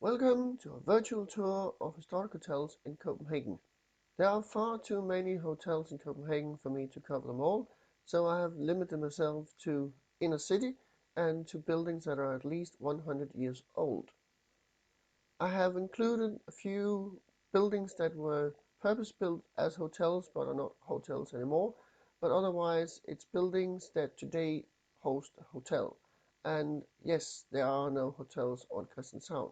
Welcome to a virtual tour of historic hotels in Copenhagen. There are far too many hotels in Copenhagen for me to cover them all, so I have limited myself to inner city and to buildings that are at least 100 years old. I have included a few buildings that were purpose-built as hotels but are not hotels anymore, but otherwise it's buildings that today host a hotel. And yes, there are no hotels on Christianshavn.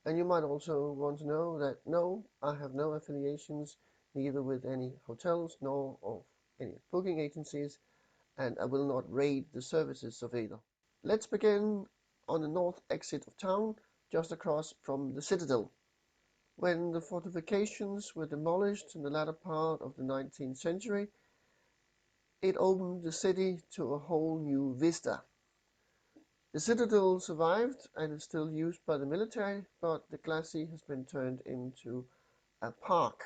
And you might also want to know that no, I have no affiliations neither with any hotels nor of any booking agencies, and I will not raid the services of either. Let's begin on the north exit of town, just across from the Citadel. When the fortifications were demolished in the latter part of the 19th century, it opened the city to a whole new vista. The Citadel survived and is still used by the military, but the glacis has been turned into a park.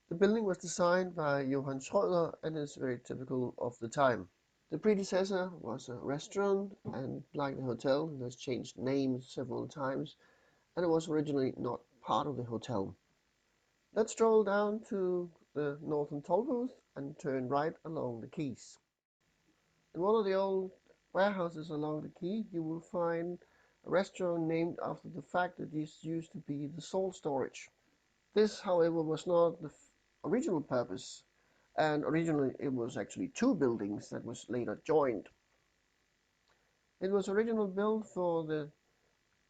The building was designed by Johann Schröder and is very typical of the time. The predecessor was a restaurant, and like the hotel, it has changed names several times, and it was originally not part of the hotel. Let's stroll down to the northern toll booth and turn right along the quays. In one of the old warehouses along the quay, you will find a restaurant named after the fact that this used to be the salt storage. This, however, was not the original purpose, and originally it was actually two buildings that was later joined. It was originally built for the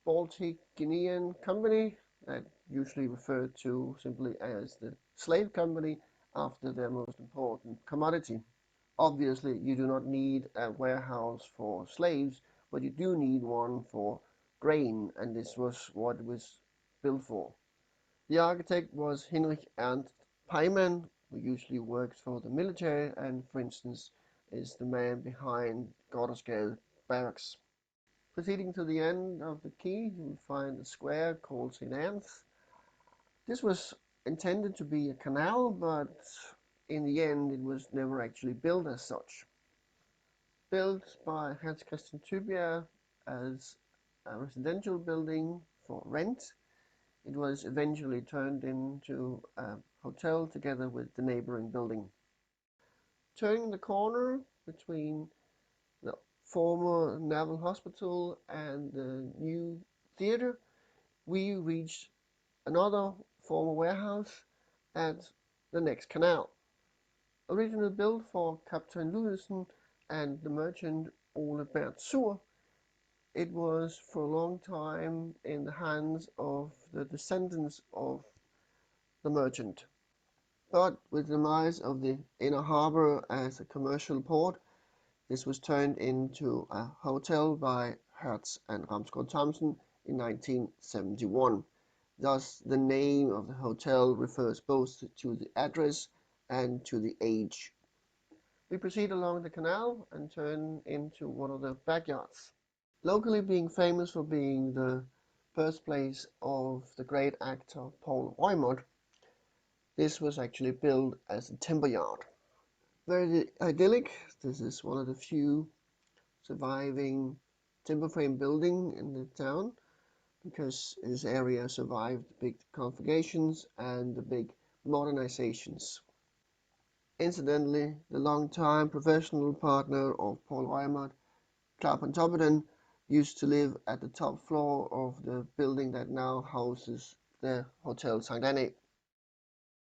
Baltic Guinean Company, that usually referred to simply as the slave company after their most important commodity. Obviously, you do not need a warehouse for slaves, but you do need one for grain, and this was what it was built for. The architect was Hinrich Ernst Peymann, who usually works for the military and, for instance, is the man behind Gothersgade Barracks. Proceeding to the end of the quay, you will find a square called St. Anne's. This was intended to be a canal, but in the end it was never actually built as such. Built by Hans Christian Tybjerg as a residential building for rent, it was eventually turned into a hotel together with the neighboring building. Turning the corner between the former Naval Hospital and the new theatre, we reached another former warehouse at the next canal. Originally built for Captain Ludvigsen and the merchant Ole Bert Suhr, it was for a long time in the hands of the descendants of the merchant. But with the demise of the inner harbour as a commercial port, this was turned into a hotel by Hertz and Ramsgaard Thomsen in 1971. Thus, the name of the hotel refers both to the address and to the age. We proceed along the canal and turn into one of the backyards. Locally being famous for being the birthplace of the great actor Paul Reumert, this was actually built as a timber yard. Very idyllic. This is one of the few surviving timber frame building in the town, because this area survived the big conflagrations and the big modernizations. Incidentally, the long-time professional partner of Paul Reumert, Clark Pontoppidan, used to live at the top floor of the building that now houses the Hotel St. Anne.